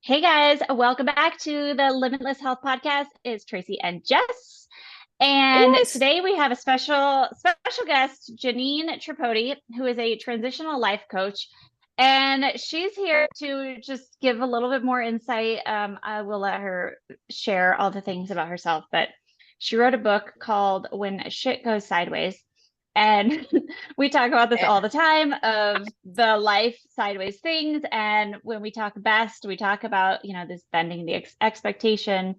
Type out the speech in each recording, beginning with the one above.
Hey guys, welcome back to the Limitless Health Podcast. It's Tracy and Jess. And Yes. today we have a special guest, Jeanine Tripodi, who is a transitional life coach. And she's here to just give a little bit more insight. I will let her share all the things about herself, but she wrote a book called When Shit Goes Sideways. And we talk about this all the time of the life sideways things. And when we talk best, we talk about, this bending the expectation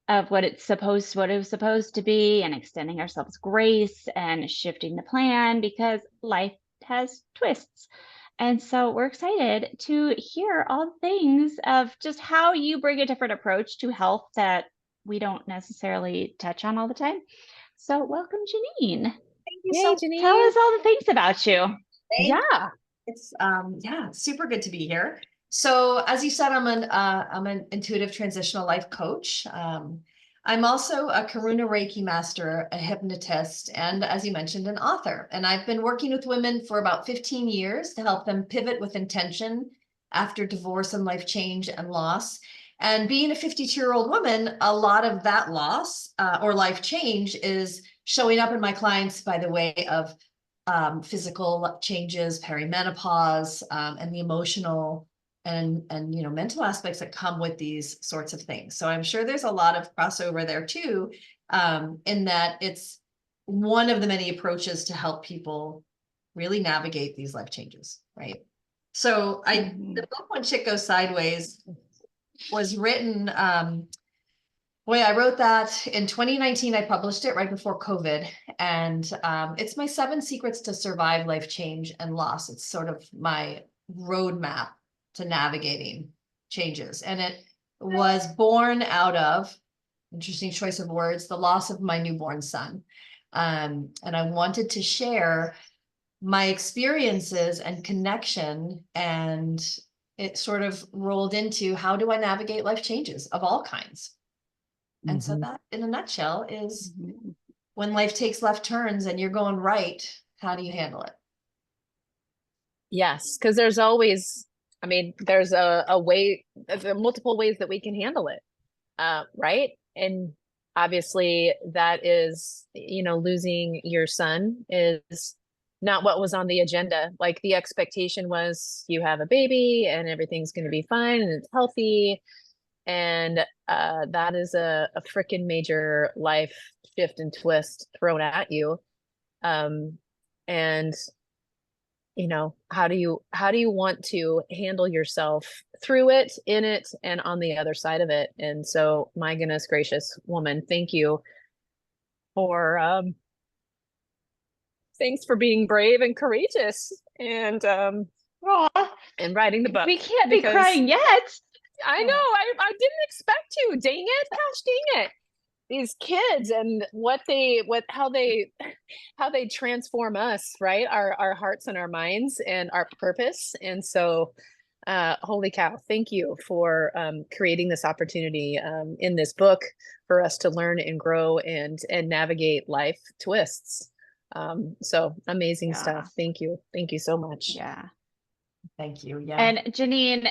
of what it was supposed to be and extending ourselves grace and shifting the plan because life has twists. And so we're excited to hear all the things of just how you bring a different approach to health that we don't necessarily touch on all the time. So welcome, Jeanine. Thank you so Yay, much. Tell Jeanine. us all the things about you. Yeah. It's super good to be here. So as you said, I'm an intuitive transitional life coach. I'm also a Karuna Reiki master, a hypnotist, and as you mentioned, an author. And I've been working with women for about 15 years to help them pivot with intention after divorce and life change and loss. And being a 52-year-old woman, a lot of that loss or life change is showing up in my clients by the way of physical changes, perimenopause, and the emotional and mental aspects that come with these sorts of things. So I'm sure there's a lot of crossover there too, in that it's one of the many approaches to help people really navigate these life changes, right? So the book When Shit Goes Sideways was written. Boy, I wrote that in 2019. I published it right before COVID. And it's my 7 secrets to survive life change and loss. It's sort of my roadmap to navigating changes. And it was born out of, interesting choice of words, the loss of my newborn son. And I wanted to share my experiences and connection, and it sort of rolled into how do I navigate life changes of all kinds. And so that, in a nutshell, is when life takes left turns and you're going right, how do you handle it? Yes, because there's always, there's a way, there are multiple ways that we can handle it. Right. And obviously that is, losing your son is not what was on the agenda. Like the expectation was you have a baby and everything's going to be fine and it's healthy. And that is a freaking major life shift and twist thrown at you. And how do you want to handle yourself through it, in it, and on the other side of it? And so, my goodness gracious, woman, thank you for thanks for being brave and courageous Aw, and writing the book we can't be because crying yet. I know I didn't expect to. Dang it, gosh dang it. These kids and how they transform us, right? Our hearts and our minds and our purpose. And so holy cow, thank you for creating this opportunity in this book for us to learn and grow and navigate life twists. So amazing Yeah. stuff. Thank you so much. Yeah. Thank you. Yeah. And Jeanine,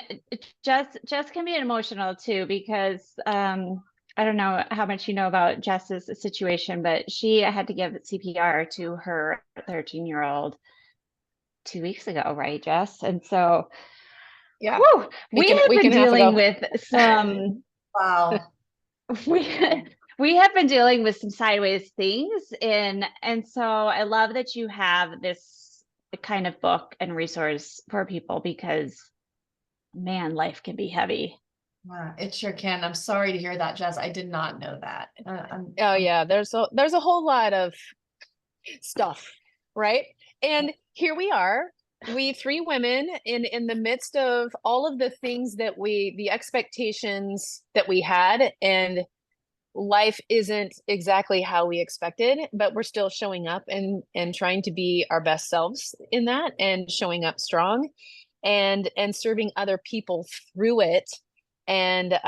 Jess can be emotional too because I don't know how much you know about Jess's situation, but she had to give CPR to her 13-year-old 2 weeks ago, right, Jess? And so, Yeah, whew, we week and have week been and a half dealing ago. with some Wow. we we have been dealing with some sideways things and so I love that you have this kind of book and resource for people because man, life can be heavy. Yeah, it sure can. I'm sorry to hear that, Jess. I did not know that. Oh yeah, there's a whole lot of stuff, right? And here we are, we three women in the midst of all of the things the expectations that we had, and life isn't exactly how we expected, but we're still showing up and trying to be our best selves in that and showing up strong and serving other people through it. And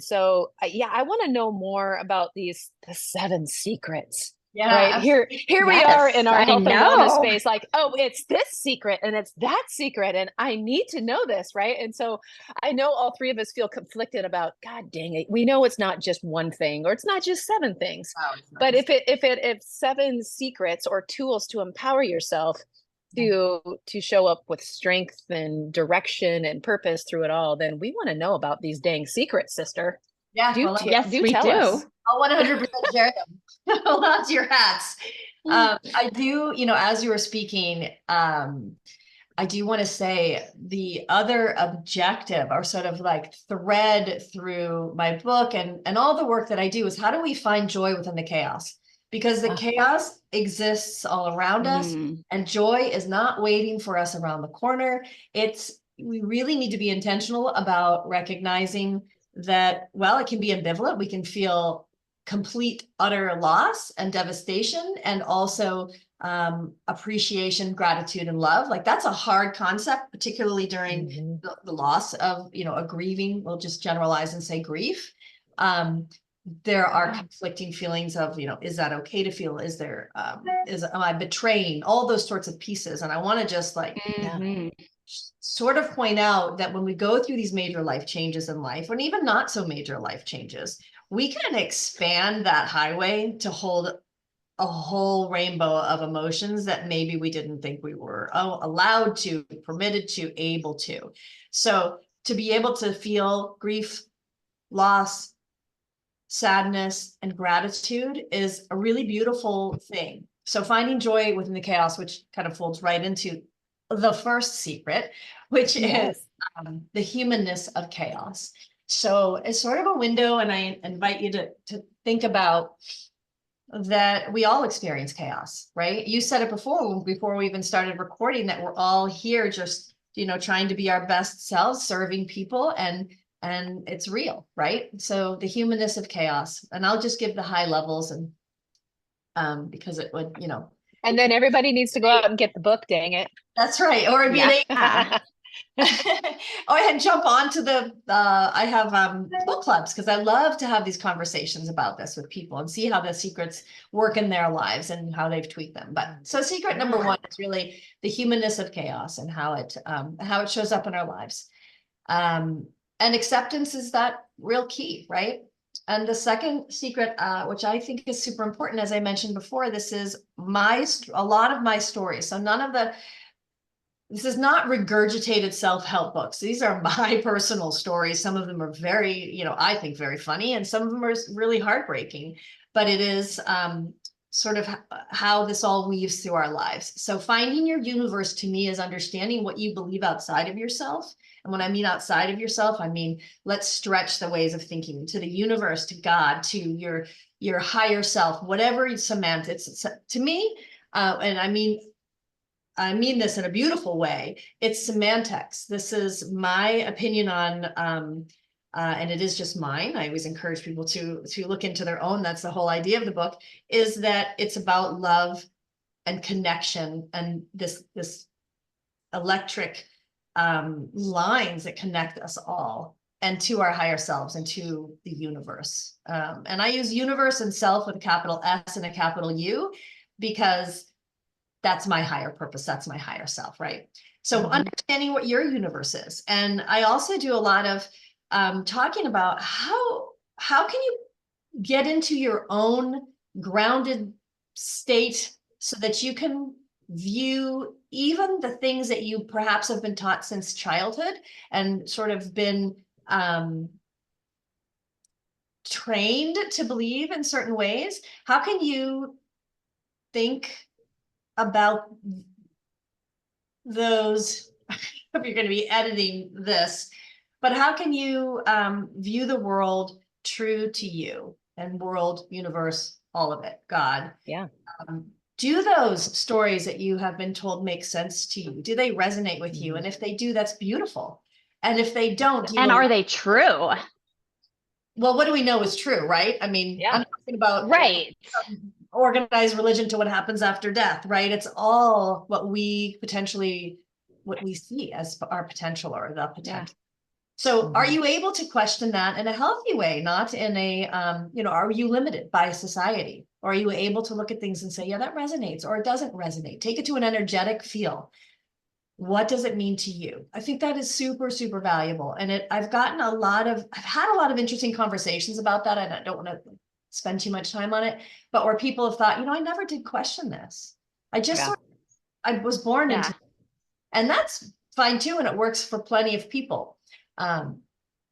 so yeah, I want to know more about the 7 secrets Yeah, right? absolutely. Here we are Yes, in our I health and wellness know. space, like, oh, it's this secret and it's that secret, and I need to know this, right? And so I know all three of us feel conflicted about, God dang it, we know it's not just one thing, or it's not just seven things, Wow, it's but nice. if seven secrets or tools to empower yourself to show up with strength and direction and purpose through it all, then we want to know about these dang secrets, sister. Yeah, well, Yes, Do we tell us. do. I'll 100% share them. Hold on to your hats. I do, as you were speaking, I do want to say the other objective or sort of like thread through my book and all the work that I do is how do we find joy within the chaos? Because the chaos exists all around us, and joy is not waiting for us around the corner. We really need to be intentional about recognizing that, well, it can be ambivalent. We can feel complete, utter loss and devastation, and also appreciation, gratitude, and love. Like that's a hard concept, particularly during the loss of, a grieving. We'll just generalize and say grief. There are conflicting feelings of, is that okay to feel? Am I betraying? All those sorts of pieces. And I want to just sort of point out that when we go through these major life changes in life, and even not so major life changes, we can expand that highway to hold a whole rainbow of emotions that maybe we didn't think we were allowed to, permitted to, able to. So to be able to feel grief, loss, sadness, and gratitude is a really beautiful thing. So finding joy within the chaos, which kind of folds right into the first secret, which is the humanness of chaos. So it's sort of a window, and I invite you to think about that we all experience chaos, right? You said it before we even started recording, that we're all here just, trying to be our best selves, serving people, and it's real, right? So the humanness of chaos, and I'll just give the high levels, and because it would, And then everybody needs to go out and get the book, dang it. that's right. Or it'd be Yeah. or and jump onto I have book clubs, because I love to have these conversations about this with people and see how the secrets work in their lives and how they've tweaked them. But so secret number one is really the humanness of chaos and how it shows up in our lives. And acceptance is that real key, right? And the second secret, which I think is super important, as I mentioned before, this is a lot of my stories. So this is not regurgitated self-help books. These are my personal stories. Some of them are very, I think very funny, and some of them are really heartbreaking, but it is sort of how this all weaves through our lives. So finding your universe to me is understanding what you believe outside of yourself. And when I mean outside of yourself, I mean, let's stretch the ways of thinking to the universe, to God, to your higher self, whatever you cement. It's to me, and I mean this in a beautiful way. It's semantics. This is my opinion on, and it is just mine. I always encourage people to look into their own. That's the whole idea of the book, is that it's about love and connection, and this electric lines that connect us all, and to our higher selves, and to the universe. And I use universe and self with a capital S and a capital U, because that's my higher purpose. That's my higher self, right? So understanding what your universe is. And I also do a lot of talking about how can you get into your own grounded state so that you can view even the things that you perhaps have been taught since childhood and sort of been trained to believe in certain ways. How can you think about those? If you're going to be editing this, but how can you view the world true to you, and world, universe, all of it, God? Yeah. Do those stories that you have been told make sense to you? Do they resonate with you? And if they do, that's beautiful. And if they don't, And are they true? Well, what do we know is true, right? I mean, I'm talking about right. Organized religion to what happens after death, right? It's all what we see as our potential, or the potential. So are you able to question that in a healthy way, not in a, are you limited by society? Or are you able to look at things and say, yeah, that resonates, or it doesn't resonate? Take it to an energetic feel. What does it mean to you? I think that is super, super valuable. And I've had a lot of interesting conversations about that. And I don't want to spend too much time on it, but where people have thought, I never did question this. I just, I was born into, and that's fine too. And it works for plenty of people.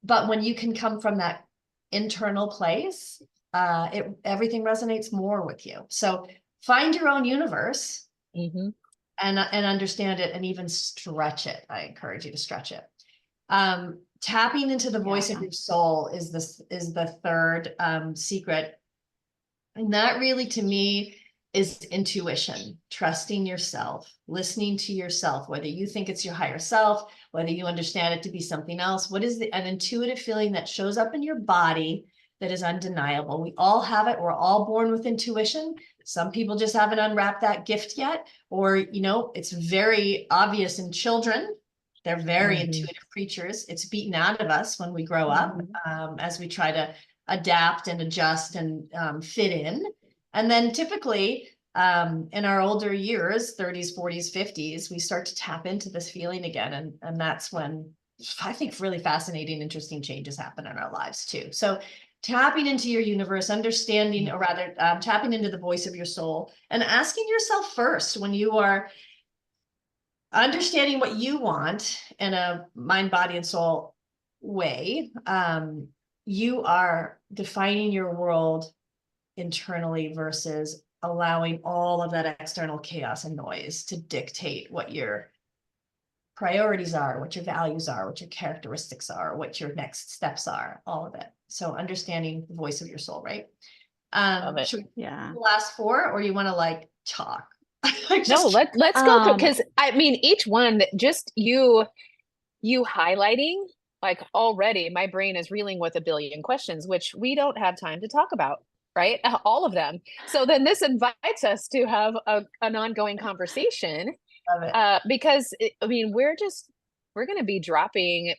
But when you can come from that internal place, everything resonates more with you. So find your own universe and understand it, and even stretch it. I encourage you to stretch it. Tapping into the voice of your soul is the third secret. And that really, to me, is intuition, trusting yourself, listening to yourself, whether you think it's your higher self, whether you understand it to be something else. What is an intuitive feeling that shows up in your body that is undeniable? We all have it. We're all born with intuition. Some people just haven't unwrapped that gift yet, or, it's very obvious in children. They're very intuitive creatures. It's beaten out of us when we grow up, as we try to adapt and adjust and fit in. And then typically in our older years, 30s, 40s, 50s, we start to tap into this feeling again. And that's when I think really fascinating, interesting changes happen in our lives too. So tapping into your universe, understanding, or rather tapping into the voice of your soul, and asking yourself first, when you are understanding what you want in a mind, body, and soul way, you are defining your world internally versus allowing all of that external chaos and noise to dictate what your priorities are, what your values are, what your characteristics are, what your next steps are, all of it. So understanding the voice of your soul, right? Should we do the last four, or you want to talk? No, let's go through, because each one, just you highlighting, already my brain is reeling with a billion questions, which we don't have time to talk about, right? All of them. So then this invites us to have an ongoing conversation, because we're going to be dropping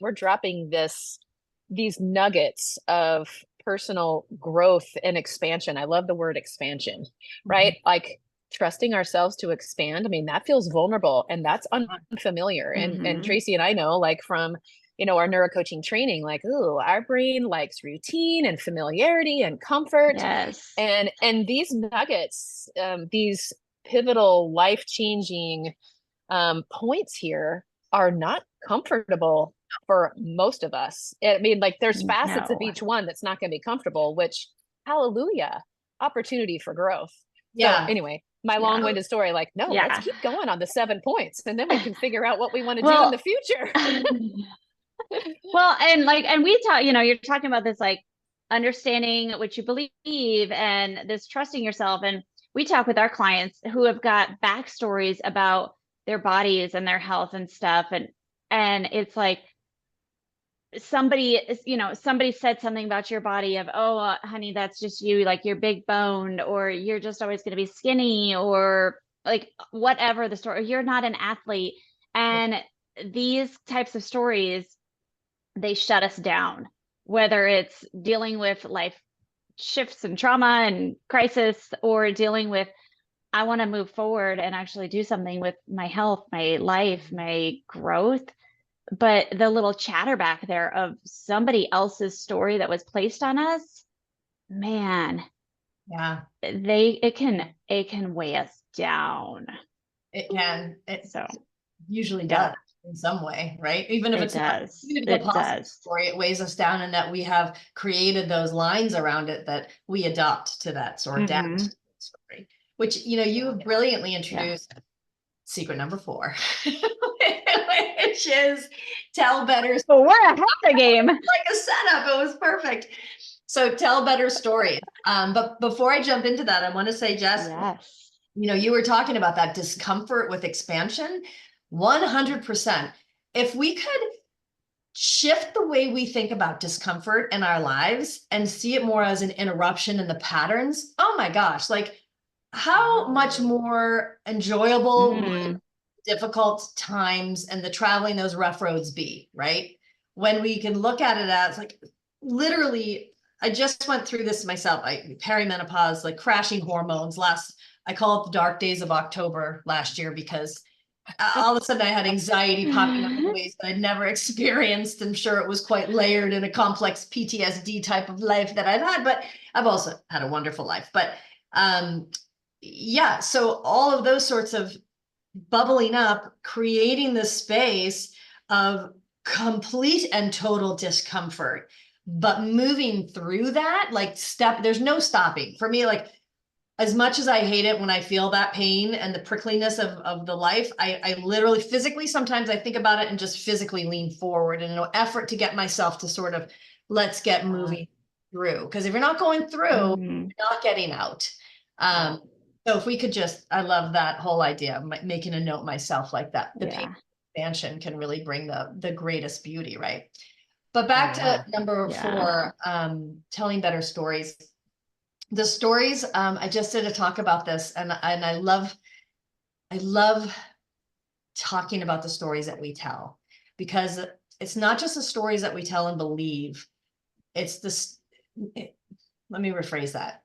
these nuggets of personal growth and expansion. I love the word expansion, right? Trusting ourselves to expand. That feels vulnerable, and that's unfamiliar. And Tracy and I know, from our neurocoaching training, our brain likes routine and familiarity and comfort. Yes. And these nuggets, these pivotal, life-changing points here are not comfortable for most of us. There's facets of each one that's not going to be comfortable, which, hallelujah, opportunity for growth. Yeah. So anyway, my long-winded story, let's keep going on the 7 points, and then we can figure out what we want to do in the future. Well, and we talk, you're talking about this, understanding what you believe and this trusting yourself. And we talk with our clients who have got backstories about their bodies and their health and stuff. And it's somebody said something about your body of, oh, honey, that's just you, you're big boned, or you're just always going to be skinny, or whatever the story, you're not an athlete. And these types of stories, they shut us down, whether it's dealing with life shifts and trauma and crisis, or dealing with, I want to move forward and actually do something with my health, my life, my growth. But the little chatter back there of somebody else's story that was placed on us, man, it can weigh us down. It can. It usually does in some way, right? Even if it's not, even if it's a positive story, it weighs us down, and that we have created those lines around it that we adopt to that sort of adapt to that story, which, you have brilliantly introduced secret number 4, which is tell better. Well, we're ahead of the game. Like a setup. It was perfect. So tell better stories. But before I jump into that, I want to say, Jess, you were talking about that discomfort with expansion. 100%. If we could shift the way we think about discomfort in our lives and see it more as an interruption in the patterns, oh my gosh, how much more enjoyable would difficult times and the traveling those rough roads be, right? when we can look at it as like, literally, I just went through this myself. Perimenopause, like crashing hormones I call it the dark days of October last year, because all of a sudden I had anxiety popping up in ways that I'd never experienced. I'm sure it was quite layered in a complex PTSD type of life that I've had, but I've also had a wonderful life. But yeah, so all of those sorts of bubbling up, creating this space of complete and total discomfort, but moving through that, like there's no stopping for me. Like, as much as I hate it when I feel that pain and the prickliness of the life, I literally physically, sometimes I think about it and just physically lean forward in an effort to get myself to sort of, let's get moving through. Because if you're not going through, you're not getting out. So if we could just, I love that whole idea of making a note myself like that. The pain expansion can really bring the greatest beauty, right? But back to number 4, telling better stories. The stories, I just did a talk about this, and I love talking about the stories that we tell, because it's not just the stories that we tell and believe. It's let me rephrase that.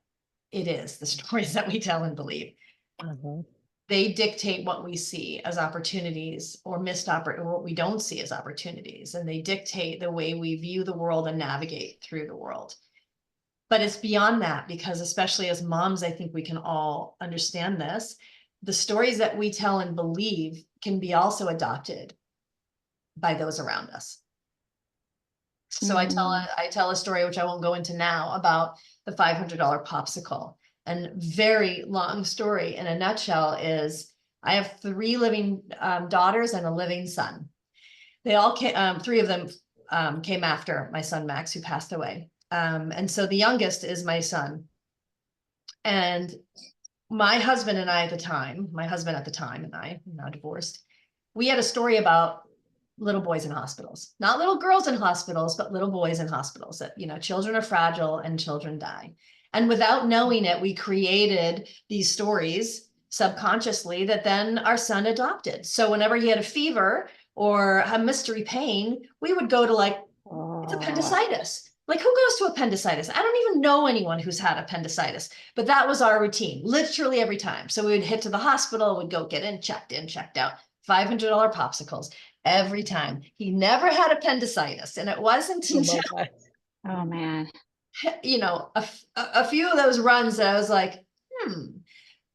It is the stories that we tell and believe. They dictate what we see as opportunities or or what we don't see as opportunities. And they dictate the way we view the world and navigate through the world. But it's beyond that, because especially as moms, I think we can all understand this. The stories that we tell and believe can be also adopted by those around us. So I tell a story, which I won't go into now, about the $500 popsicle. And very long story in a nutshell is, I have 3 living daughters and a living son. They all came, 3 of them came after my son, Max, who passed away. And so the youngest is my son. And my husband and I at the time, and I, now divorced, we had a story about little boys in hospitals, not little girls in hospitals, but little boys in hospitals, that, children are fragile and children die. And without knowing it, we created these stories subconsciously that then our son adopted. So whenever he had a fever or a mystery pain, we would go to like, it's appendicitis. Like, who goes to appendicitis? I don't even know anyone who's had appendicitis, but that was our routine, literally every time. So we would hit to the hospital, we'd go get in, checked out, $500 popsicles every time. He never had appendicitis. And it wasn't until, oh man, a few of those runs that I was like,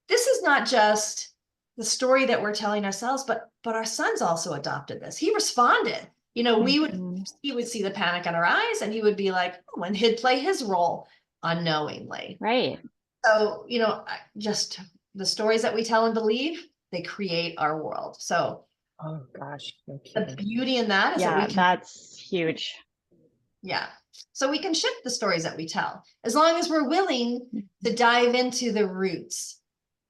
this is not just the story that we're telling ourselves, but our son's also adopted this. He responded. He would see the panic in our eyes, and he would be like, oh, and he'd play his role unknowingly. Right. So, just the stories that we tell and believe, they create our world. So, oh gosh, the beauty in that is that that's huge. Yeah. So we can shift the stories that we tell, as long as we're willing to dive into the roots,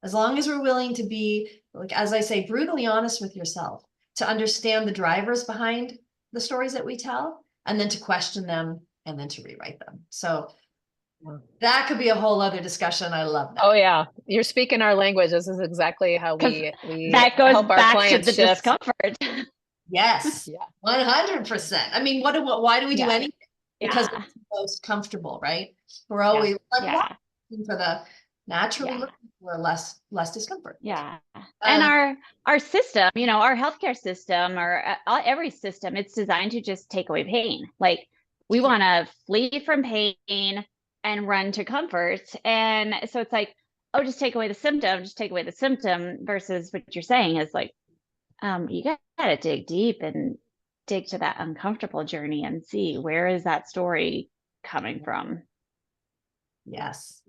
as long as we're willing to be, like, as I say, brutally honest with yourself, to understand the drivers behind the stories that we tell, and then to question them, and then to rewrite them. So that could be a whole other discussion. I love that. Oh yeah, you're speaking our language. This is exactly how we that goes help our back clients to the shift. discomfort. Yes, 100%. I mean, why do we do anything? Because it's most comfortable, right? We're always looking for the naturally looking for less discomfort. Yeah. And our system, our healthcare system, or every system, it's designed to just take away pain. Like, we want to flee from pain and run to comfort. And so it's like, oh, just take away the symptom, versus what you're saying is like, you gotta dig deep and dig to that uncomfortable journey and see, where is that story coming from? Yes.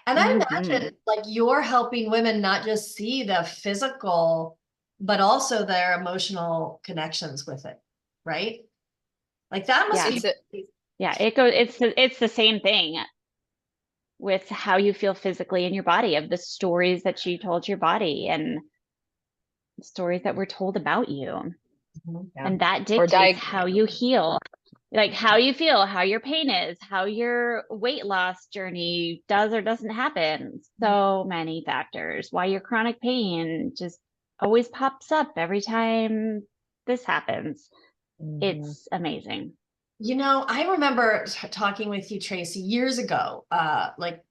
And I imagine, like, you're helping women not just see the physical, but also their emotional connections with it, right? Like, that must be. Yeah, it's the same thing with how you feel physically in your body, of the stories that you told your body and stories that were told about you. And that dictates how you heal, like how you feel, how your pain is, how your weight loss journey does or doesn't happen. So many factors. Why your chronic pain just always pops up every time this happens. It's amazing. You know, I remember talking with you, Tracy, years ago, like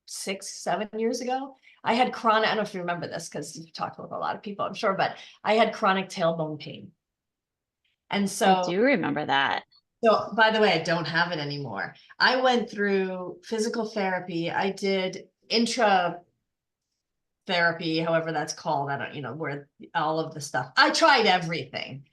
6, 7 years ago. I had chronic, I don't know if you remember this because you've talked with a lot of people, I'm sure, but I had chronic tailbone pain. And I do remember that. so by the way, I don't have it anymore. I went through physical therapy. I did intra therapy, however that's called. I don't, where all of the stuff. I tried everything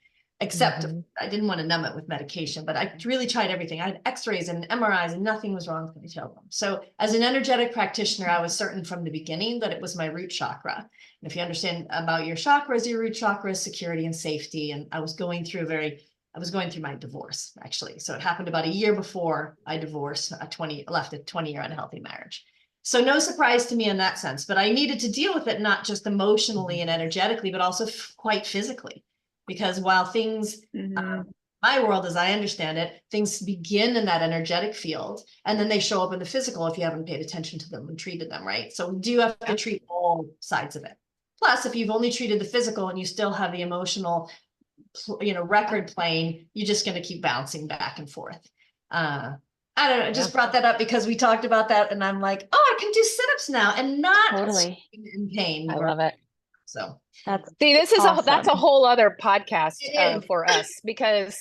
except I didn't want to numb it with medication, but I really tried everything. I had x-rays and MRIs and nothing was wrong with my tailbone. So as an energetic practitioner, I was certain from the beginning that it was my root chakra. And if you understand about your chakras, your root chakra is security and safety. And I was going through my divorce, actually. So it happened about a year before I divorced, left a 20-year unhealthy marriage. So no surprise to me in that sense, but I needed to deal with it, not just emotionally and energetically, but also quite physically. Because while things, my world, as I understand it, things begin in that energetic field, and then they show up in the physical if you haven't paid attention to them and treated them, right? So we do have to treat all sides of it. Plus, if you've only treated the physical and you still have the emotional, record playing, you're just going to keep bouncing back and forth. I don't know. I just brought that up because we talked about that, and I'm like, oh, I can do sit-ups now and not totally in pain. I love it. So see, this is awesome. that's a whole other podcast for us, because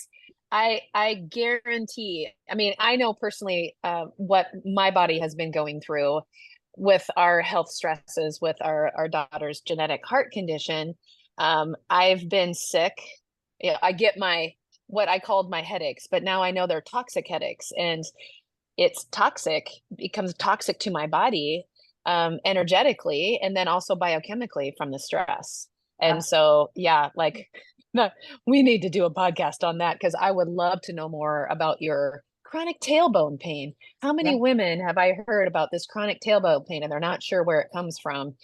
I guarantee, I mean, I know personally what my body has been going through with our health stresses, with our daughter's genetic heart condition. I've been sick. Yeah, I get what I called my headaches, but now I know they're toxic headaches, and it's becomes toxic to my body, energetically, and then also biochemically from the stress. And so, yeah, like we need to do a podcast on that, because I would love to know more about your chronic tailbone pain. How many women have I heard about this chronic tailbone pain and they're not sure where it comes from?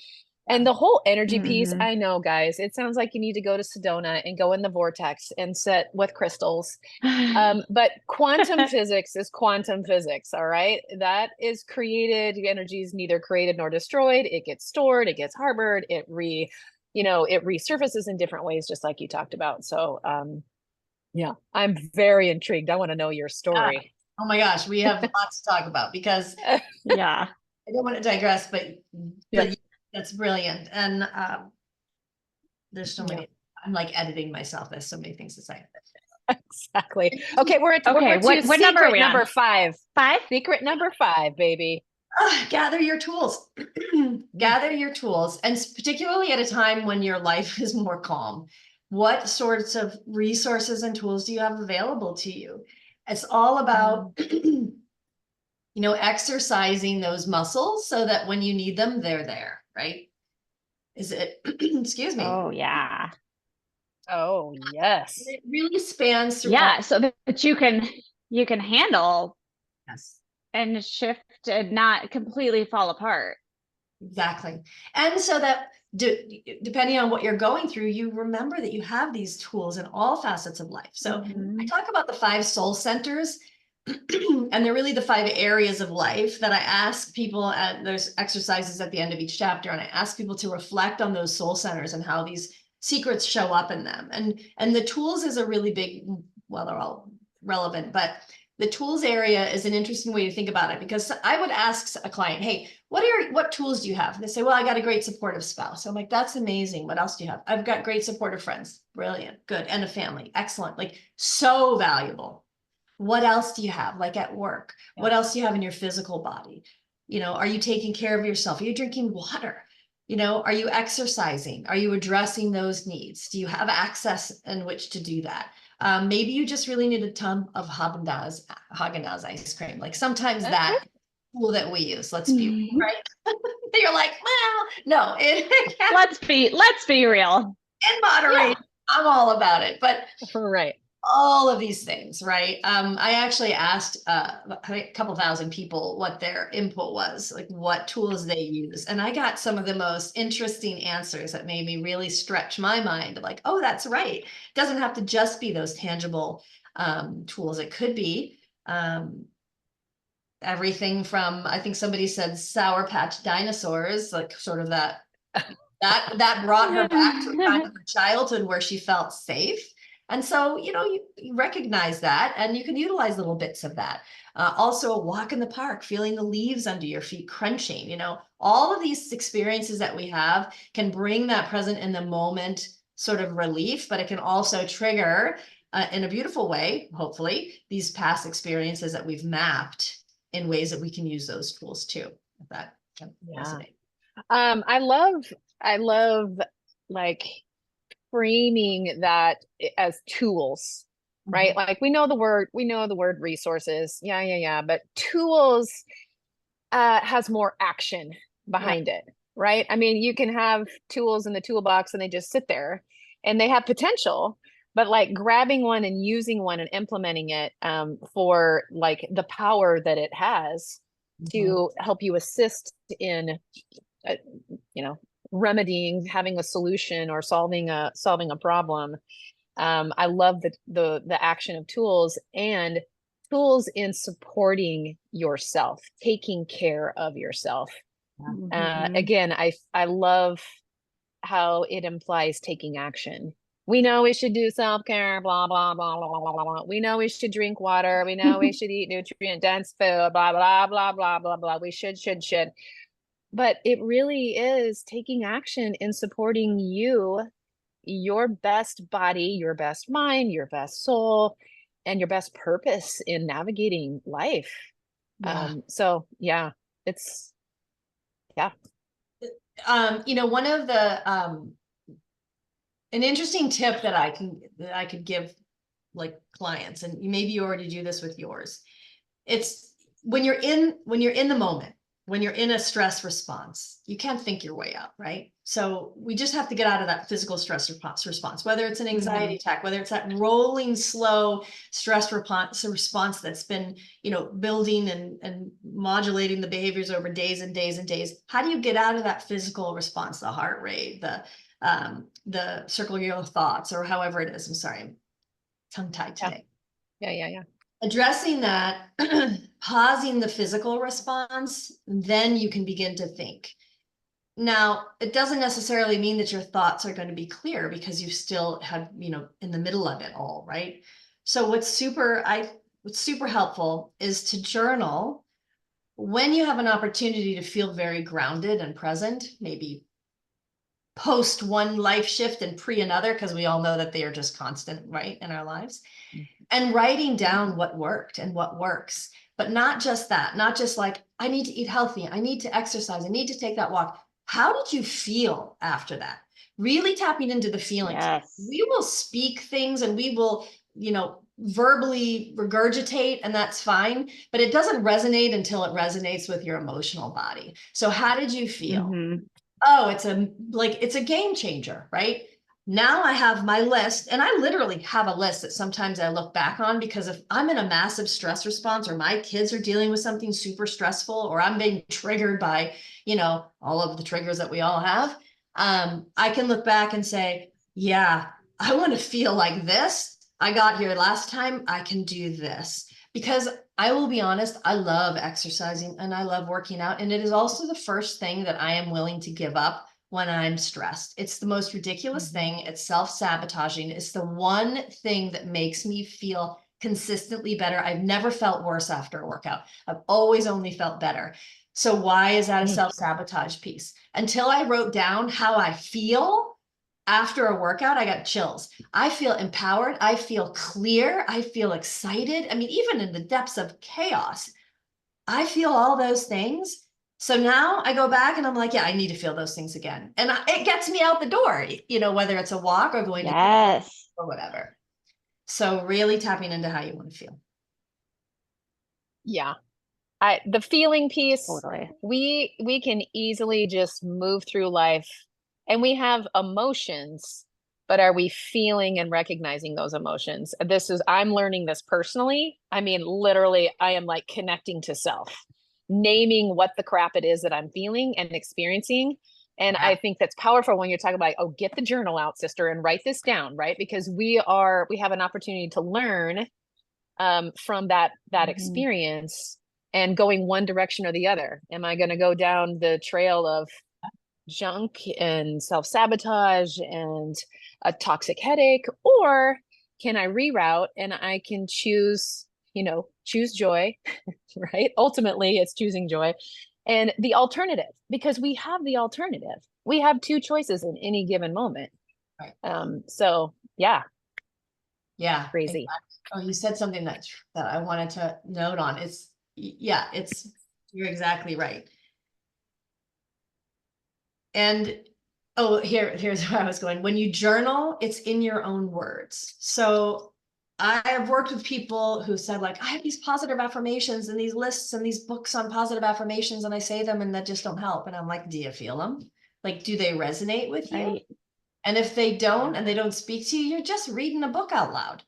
And the whole energy piece, I know, guys, it sounds like you need to go to Sedona and go in the vortex and sit with crystals. But quantum physics is quantum physics. All right. That is created. Energy is neither created nor destroyed. It gets stored, it gets harbored, it resurfaces in different ways, just like you talked about. So, yeah, I'm very intrigued. I want to know your story. Oh my gosh, we have lots to talk about, because yeah, I don't want to digress, but that's brilliant. And there's so many, I'm like editing myself. There's so many things to say. Exactly. Okay, we're what number are we on? Number 5. 5? Secret number 5, baby. Gather your tools. Gather your tools. And particularly at a time when your life is more calm, what sorts of resources and tools do you have available to you? It's all about exercising those muscles so that when you need them, they're there, right? Is it, excuse me. Oh, yeah. Oh, yes. It really spans through. Yeah, so that you can handle and shift and not completely fall apart. Exactly. And so that depending on what you're going through, you remember that you have these tools in all facets of life. So I talk about the 5 soul centers, and they're really the 5 areas of life that I ask people, and there's exercises at the end of each chapter, and I ask people to reflect on those soul centers and how these secrets show up in them. And the tools is a really big, well, they're all relevant, but the tools area is an interesting way to think about it, because I would ask a client, hey, what tools do you have? And they say, well, I got a great supportive spouse. So I'm like, that's amazing. What else do you have? I've got great supportive friends. Brilliant. Good. And a family. Excellent. Like, so valuable. What else do you have? Like at work? What else do you have in your physical body? Are you taking care of yourself? Are you drinking water? Are you exercising? Are you addressing those needs? Do you have access in which to do that? Maybe you just really need a ton of Haagen-Dazs ice cream. Like, sometimes that tool that we use, let's be right. You're like, well, no, let's be real. In moderation. I'm all about it, but right. All of these things, right? I actually asked a couple thousand people what their input was, like what tools they use. And I got some of the most interesting answers that made me really stretch my mind. Like, oh, that's right. It doesn't have to just be those tangible tools. It could be everything from, I think somebody said Sour Patch dinosaurs, like sort of that brought her back to a time of her childhood where she felt safe. And so, you recognize that and you can utilize little bits of that. Also, a walk in the park, feeling the leaves under your feet crunching, all of these experiences that we have can bring that present in the moment sort of relief, but it can also trigger in a beautiful way, hopefully, these past experiences that we've mapped in ways that we can use those tools too. If that can resonate. I love like framing that as tools, right? Like we know the word resources. Yeah. But tools has more action behind it, right? I mean, you can have tools in the toolbox and they just sit there and they have potential, but like grabbing one and using one and implementing it for like the power that it has to help you assist in remedying, having a solution or solving a problem. I love the action of tools and tools in supporting yourself, taking care of yourself. Again, I love how it implies taking action. We know we should do self-care, blah, blah, blah, blah, blah, blah, blah. We know we should drink water. We know we should eat nutrient-dense food, blah, blah, blah, blah, blah, blah. We should. But it really is taking action in supporting you, your best body, your best mind, your best soul, and your best purpose in navigating life. So yeah, it's, yeah. One of the, an interesting tip that I could give like clients, and maybe you already do this with yours. It's when you're in the moment, when you're in a stress response, you can't think your way out, right? So we just have to get out of that physical stress response, whether it's an anxiety attack, whether it's that rolling, slow stress response that's been, building and modulating the behaviors over days and days and days. How do you get out of that physical response, the heart rate, the circular thoughts, or however it is? I'm sorry, I'm tongue-tied today. Yeah. Addressing that, pausing the physical response, then you can begin to think. Now, it doesn't necessarily mean that your thoughts are going to be clear because you still have, in the middle of it all, right? So what's super helpful is to journal when you have an opportunity to feel very grounded and present, maybe post one life shift and pre another, because we all know that they are just constant, right, in our lives. And writing down what worked and what works, but not just that, not just like, I need to eat healthy, I need to exercise, I need to take that walk. How did you feel after that? Really tapping into the feelings. Yes. We will speak things and we will, verbally regurgitate, and that's fine, but it doesn't resonate until it resonates with your emotional body. So how did you feel? Oh, it's a game changer, right? Now I have my list, and I literally have a list that sometimes I look back on, because if I'm in a massive stress response, or my kids are dealing with something super stressful, or I'm being triggered by, all of the triggers that we all have, I can look back and say, yeah, I want to feel like this. I got here last time, I can do this. Because I will be honest, I love exercising and I love working out. And it is also the first thing that I am willing to give up when I'm stressed. It's the most ridiculous thing. It's self-sabotaging. It's the one thing that makes me feel consistently better. I've never felt worse after a workout. I've always only felt better. So why is that a self-sabotage piece? Until I wrote down how I feel after a workout, I got chills. I feel empowered. I feel clear. I feel excited. I mean, even in the depths of chaos, I feel all those things. So now I go back and I'm like, yeah, I need to feel those things again. And it gets me out the door, whether it's a walk or going to or whatever. So really tapping into how you want to feel. Yeah. The feeling piece, Totally. we can easily just move through life, and we have emotions, but are we feeling and recognizing those emotions? I'm learning this personally. I mean, literally, I am like connecting to self, naming what the crap it is that I'm feeling and experiencing. And I think that's powerful when you're talking about, oh, get the journal out, sister, and write this down, right? Because we have an opportunity to learn from that experience, and going one direction or the other. Am I going to go down the trail of junk and self-sabotage and a toxic headache, or can I reroute and I can choose, choose joy, right? Ultimately, it's choosing joy and the alternative, because we have the alternative. We have two choices in any given moment. Right. So yeah, Yeah. crazy. Exactly. Oh, you said something that I wanted to note on. You're exactly right. And here's where I was going. When you journal, it's in your own words. So I have worked with people who said, like, I have these positive affirmations and these lists and these books on positive affirmations, and I say them and that just don't help. And I'm like, do you feel them? Like, do they resonate with you? Right. And if they don't, and they don't speak to you, you're just reading a book out loud.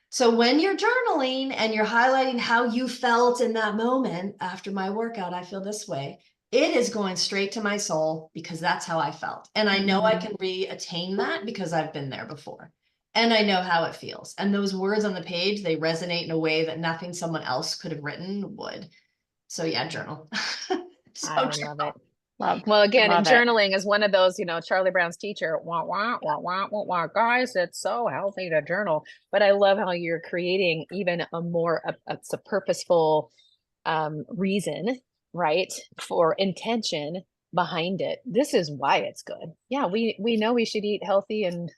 So when you're journaling and you're highlighting how you felt in that moment, after my workout, I feel this way, it is going straight to my soul because that's how I felt. And I know I can re-attain that because I've been there before. And I know how it feels. And those words on the page, they resonate in a way that nothing someone else could have written would. So yeah, journal. I love it. Love. Well, again, Love it. journaling is one of those, Charlie Brown's teacher, wah, wah, wah, wah, wah, wah. Guys, it's so healthy to journal. But I love how you're creating even it's a purposeful reason, right? For intention behind it. This is why it's good. Yeah, we know we should eat healthy and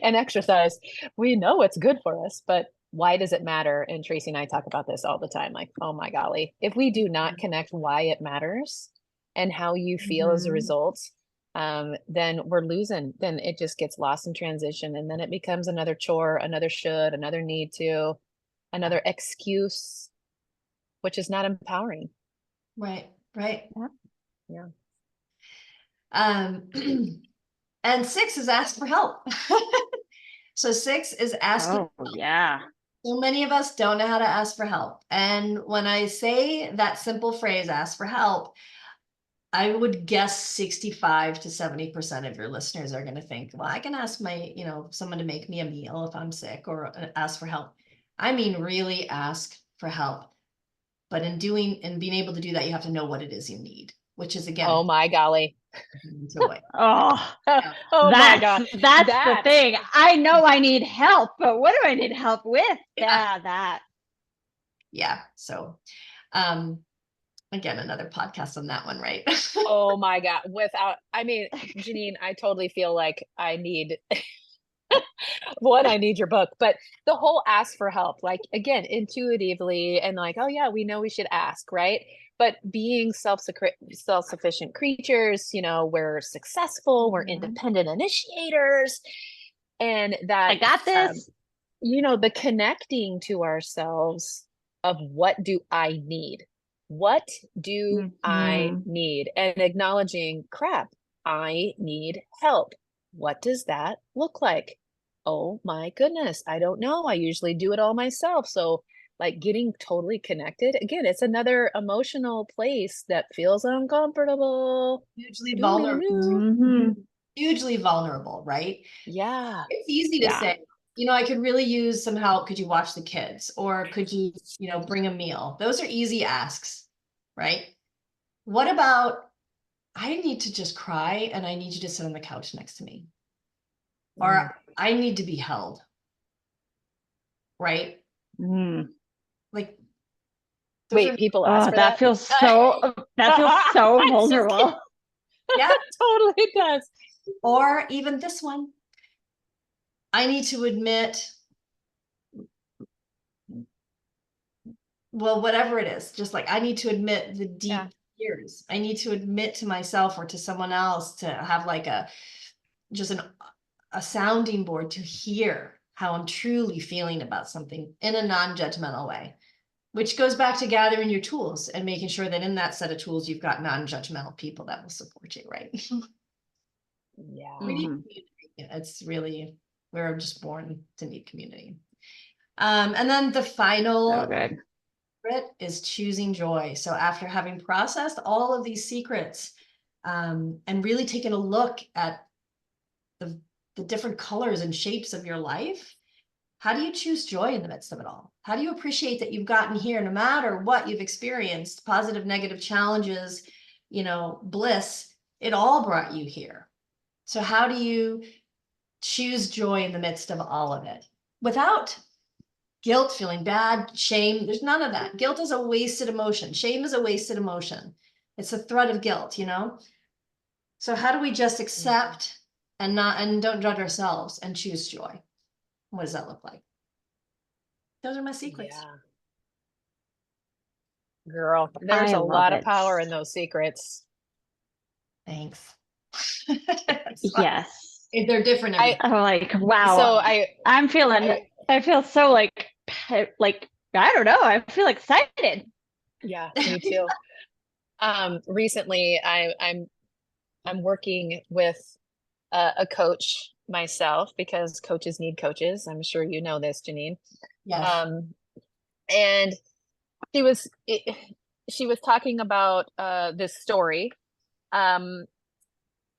and exercise. We know it's good for us, but why does it matter? And Tracy and I talk about this all the time. Like, oh my golly, if we do not connect why it matters and how you feel as a result, then we're losing. Then it just gets lost in transition. And then it becomes another chore, another should, another need to, another excuse, which is not empowering. Right. Right. Yeah. And 6 is ask for help. So 6 is asking. Oh, yeah. So many of us don't know how to ask for help. And when I say that simple phrase, ask for help, I would guess 65 to 70% of your listeners are going to think, well, I can ask someone to make me a meal if I'm sick, or ask for help. I mean, really ask for help. But in being able to do that, you have to know what it is you need, which is, again, oh my golly. Oh, my God. That's the thing. I know I need help, but what do I need help with? Yeah. So, again, another podcast on that one, right? Oh my God. Jeanine, I totally feel like I need I need your book, but the whole ask for help, like, again, intuitively, and like, oh yeah, we know we should ask, right? But being self-sufficient creatures, we're successful, we're independent initiators, and that I got this. The connecting to ourselves of what do I need? What do I need? And acknowledging, crap, I need help. What does that look like? Oh my goodness, I don't know. I usually do it all myself. So like getting totally connected, again, it's another emotional place that feels uncomfortable. Hugely vulnerable. Hugely vulnerable, right? Yeah. It's easy to say, I could really use some help. Could you watch the kids? Or could you, bring a meal? Those are easy asks, right? What about, I need to just cry and I need you to sit on the couch next to me. Or I need to be held. Right? Like, wait, people ask for that? That feels so vulnerable. Yeah, totally does. Or even this one. I need to admit, well, whatever it is, just like I need to admit the deep fears. I need to admit to myself or to someone else to have like a sounding board to hear how I'm truly feeling about something in a non-judgmental way, which goes back to gathering your tools and making sure that in that set of tools, you've got non-judgmental people that will support you, right? Yeah. It's really, we're just born to need community. And then the final secret is choosing joy. So after having processed all of these secrets, and really taken a look at the different colors and shapes of your life, how do you choose joy in the midst of it all? How do you appreciate that you've gotten here, no matter what you've experienced, positive, negative challenges, bliss, it all brought you here. So how do you choose joy in the midst of all of it? without guilt, feeling bad, shame. There's none of that. Guilt is a wasted emotion. Shame is a wasted emotion. It's a threat of guilt, you know? So how do we just accept and don't judge ourselves and choose joy? What does that look like? Those are my secrets. Yeah. Girl, there's I a love lot of it. power in those secrets. Thanks. Yes. They're different. Every I'm like, wow. So I feel so like, I don't know. I feel excited. yeah, me too. Recently I'm working with a coach myself because coaches need coaches. I'm sure you know this, Jeanine. yes. And she was talking about this story, like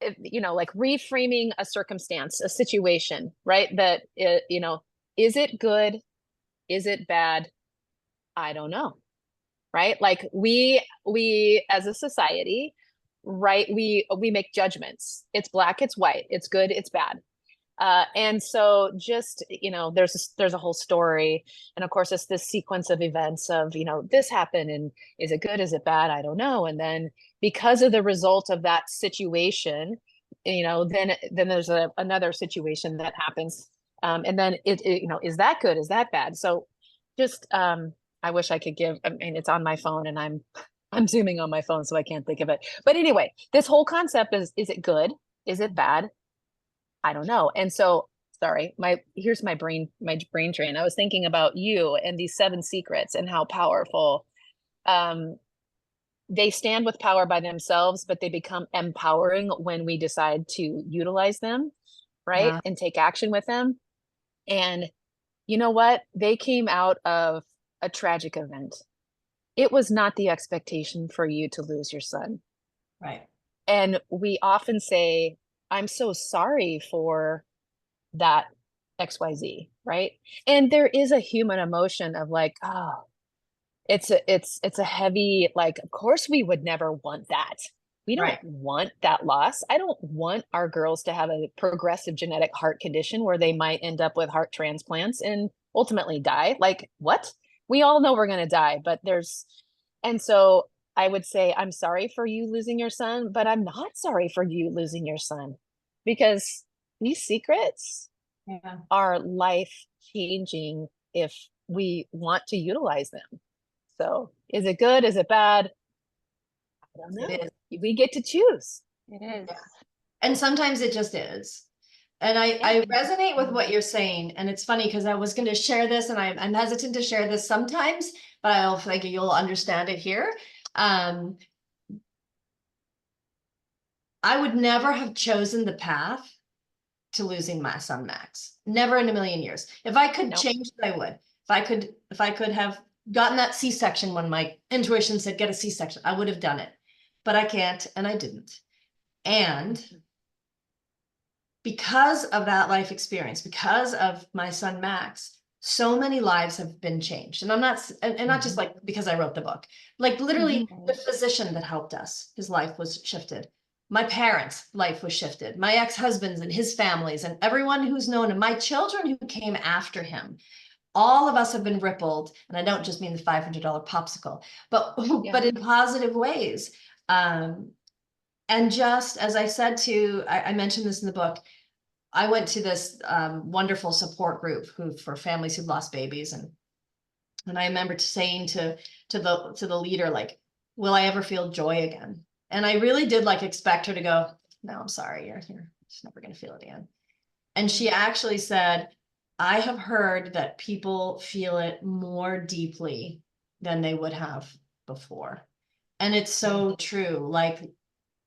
reframing a circumstance, a situation, right? That is it good? Is it bad? I don't know. Right? Like we as a society, right, we make judgments. It's black, it's white, it's good, it's bad. And so just, there's a whole story. And of course, it's this sequence of events of, this happened and is it good? Is it bad? I don't know. And then because of the result of that situation, then there's another situation that happens. And then is that good? Is that bad? So just, I wish I could I mean, it's on my phone and I'm zooming on my phone, so I can't think of it. But anyway, this whole concept is it good? Is it bad? I don't know. And so, sorry, here's my brain train. I was thinking about you and these 7 secrets and how powerful they stand with power by themselves, but they become empowering when we decide to utilize them, right? Yeah. And take action with them. And you know what? They came out of a tragic event. It was not the expectation for you to lose your son. Right. And we often say, I'm so sorry for that XYZ, right? And there is a human emotion of like, oh, it's a heavy, like, of course we would never want that. We don't want that loss. I don't want our girls to have a progressive genetic heart condition where they might end up with heart transplants and ultimately die. Like, what? We all know we're going to die, and so I would say, I'm sorry for you losing your son, but I'm not sorry for you losing your son, because these secrets are life changing if we want to utilize them. So is it good? Is it bad? I don't know. We get to choose. It is. Yeah. And sometimes it just is. And I resonate with what you're saying. And it's funny because I was going to share this and I'm hesitant to share this sometimes, but I'll think you'll understand it here. I would never have chosen the path to losing my son, Max. Never in a million years. If I could change it, I would. If I could have gotten that C-section when my intuition said get a C-section, I would have done it. But I can't, and I didn't. And because of that life experience, because of my son, Max, so many lives have been changed. And I'm not, and not just like because I wrote the book, like literally the physician that helped us, his life was shifted. My parents' life was shifted. My ex-husband's and his families and everyone who's known him, my children who came after him, all of us have been rippled. And I don't just mean the $500 popsicle, but in positive ways. And just as I said I mentioned this in the book, I went to this wonderful support group for families who've lost babies. And I remember saying to the leader, like, will I ever feel joy again? And I really did like expect her to go, no, I'm sorry, you're just never going to feel it again. And she actually said, I have heard that people feel it more deeply than they would have before. And it's so true. Like,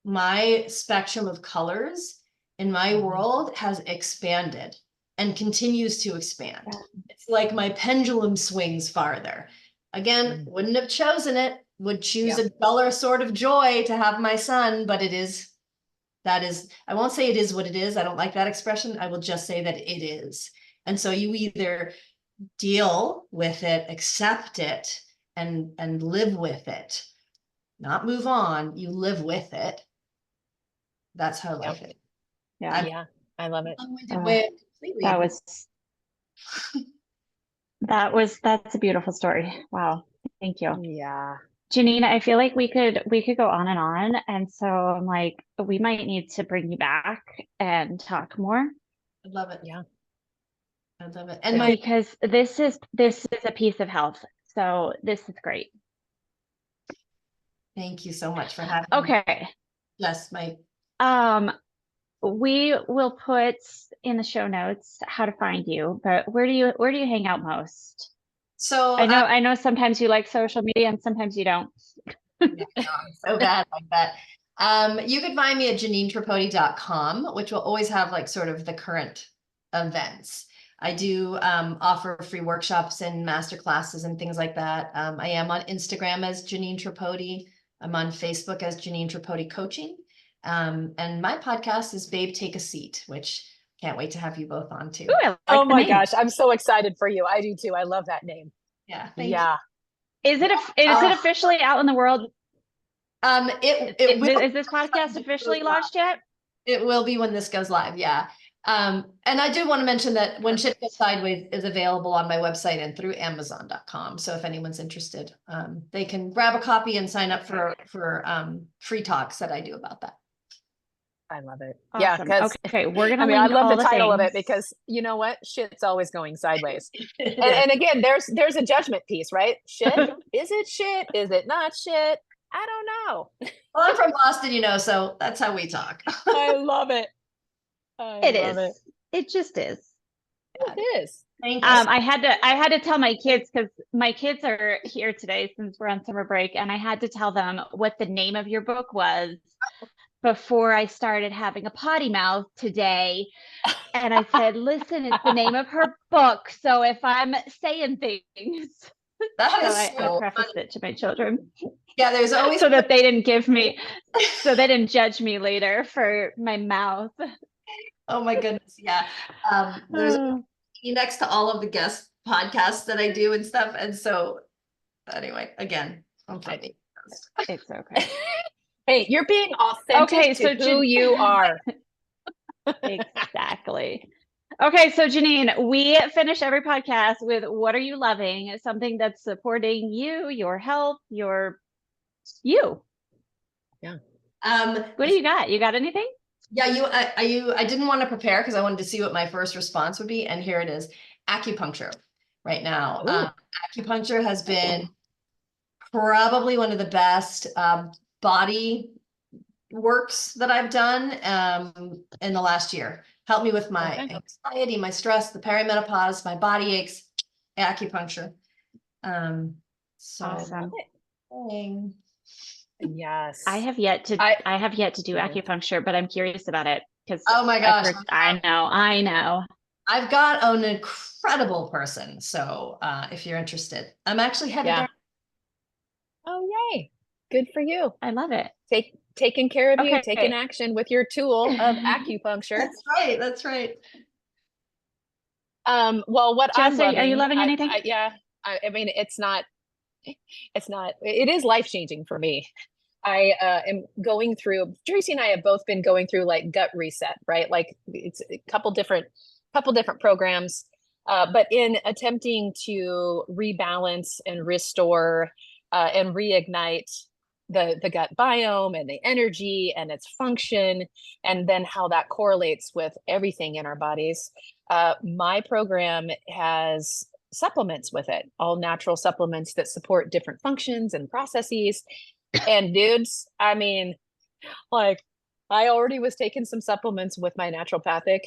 my spectrum of colors in my world has expanded and continues to expand. It's like my pendulum swings farther. Again, wouldn't have chosen it, would choose a duller sort of joy to have my son, but I won't say it is what it is. I don't like that expression. I will just say that it is. And so you either deal with it, accept it, and live with it, not move on. You live with it. That's how life is. Yeah. Yeah. I love it. That was That's a beautiful story. Wow. Thank you. Yeah. Jeanine, I feel like we could go on. And so I'm like, we might need to bring you back and talk more. I love it. Yeah. I love it. And my, Because this is a piece of health. So this is great. thank you so much for having me. Okay. Yes, my, We will put in the show notes how to find you, but where do you hang out most? so I know sometimes you like social media and sometimes you don't. yeah, no, I'm so bad like that. You can find me at JanineTripodi.com, which will always have like sort of the current events. I do offer free workshops and master classes and things like that. I am on Instagram as Jeanine Tripodi. I'm on Facebook as Jeanine Tripodi Coaching. And my podcast is Babe Take a Seat, which can't wait to have you both on too. Ooh, I like Oh the my name. gosh, I'm so excited for you. I do too. I love that name. Yeah, thank Yeah. Is it officially out in the world? you. It will. Is this podcast officially launched yet? It will be when this goes live, yeah. And I do want to mention that When Shit Goes Sideways is available on my website and through Amazon.com. So if anyone's interested, they can grab a copy and sign up for free talks that I do about that. I love it. Awesome. Yeah, because Okay, we're gonna I mean, I link love all the title of it things. because you know what? Shit's always going sideways. And again, there's a judgment piece, right? Shit, is it shit? Is it not shit? I don't know. Well, I'm from Boston, you know, so that's how we talk. I love it. I It love is. It just is. It is. Thank you. I had to tell my kids because my kids are here today since we're on summer break, and I had to tell them what the name of your book was before I started having a potty mouth today. And I said, listen, it's the name of her book. So if I'm saying things, That so is I so prefaced funny. it to my children Yeah, there's always so that they didn't judge me later for my mouth. oh my goodness, yeah. There's next to all of the guest podcasts that I do and stuff. And so anyway, again, I'm funny. It's okay. Hey, you're being authentic to who you are. Exactly. Okay, so Jeanine, we finish every podcast with what are you loving? Something that's supporting you, your health, you. Yeah. What do you got? You got anything? Yeah, I didn't want to prepare because I wanted to see what my first response would be. And here it is, acupuncture right now. Acupuncture has been probably one of the best body works that I've done in the last year. Helped me with my anxiety, my stress, the perimenopause, my body aches, acupuncture. So Awesome. Yes. I have yet to do acupuncture, but I'm curious about it because oh my gosh, I know. I've got an incredible person. So if you're interested, I'm actually headed there. Oh, yay. Good for you. I love it. Taking care of you, taking action with your tool of acupuncture. That's right. That's right. Well, what Jess, I'm loving, are you loving anything? I mean, it is life-changing for me. I am going through, Tracy and I have both been going through like gut reset, right? Like it's a couple different programs, but in attempting to rebalance and restore and reignite the gut biome and the energy and its function, and then how that correlates with everything in our bodies. My program has supplements with it, all natural supplements that support different functions and processes. And dudes, I mean, like I already was taking some supplements with my naturopathic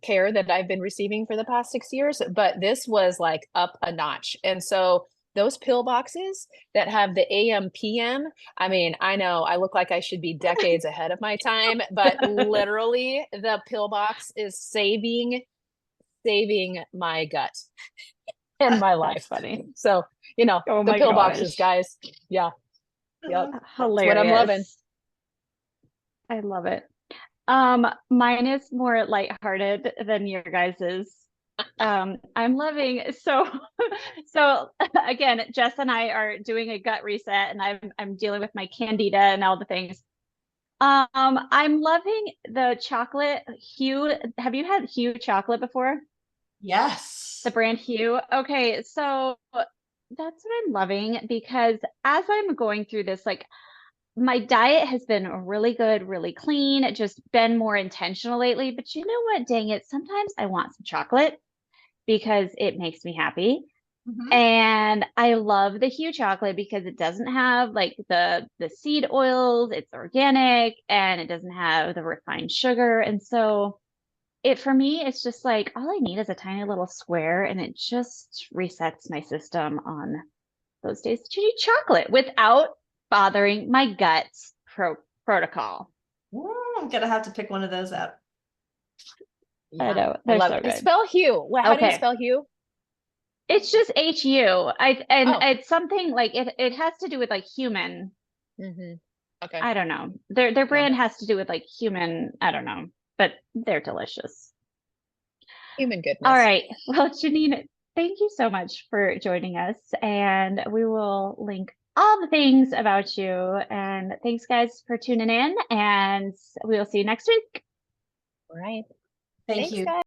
care that I've been receiving for the past 6 years, but this was like up a notch. And so those pill boxes that have the AM PM, I mean, I know I look like I should be decades ahead of my time, but literally the pill box is saving my gut and my life. Funny. So, you know, the pill boxes, guys. Yeah. Yep. Hilarious. That's what I'm loving. I love it. Mine is more lighthearted than your guys's. I'm loving so again, Jess and I are doing a gut reset and I'm dealing with my candida and all the things. I'm loving the chocolate Hue. Have you had Hue chocolate before? Yes. The brand Hue. Okay, so that's what I'm loving, because as I'm going through this, like, my diet has been really good, really clean, just been more intentional lately. But you know what? Dang it. Sometimes I want some chocolate because it makes me happy. Mhm. And I love the Hue chocolate because it doesn't have like the seed oils, it's organic, and it doesn't have the refined sugar. And so it, for me, it's just like all I need is a tiny little square, and it just resets my system on those days to eat chocolate without bothering my gut protocol. Ooh, I'm gonna have to pick one of those out. I Yeah, know I they're love so it. And good. spell Hue. Well, how do you Okay, spell Hue? it's just HU. And Oh, it's something like it has to do with like human. okay. I don't know. Their Love brand it. has to do with like human. I don't know, but they're delicious. Human All goodness. right. Well, Jeanine, thank you so much for joining us, and we will link all the things about you. And thanks, guys, for tuning in, and we will see you next week. All right. Thank Thanks, you. guys.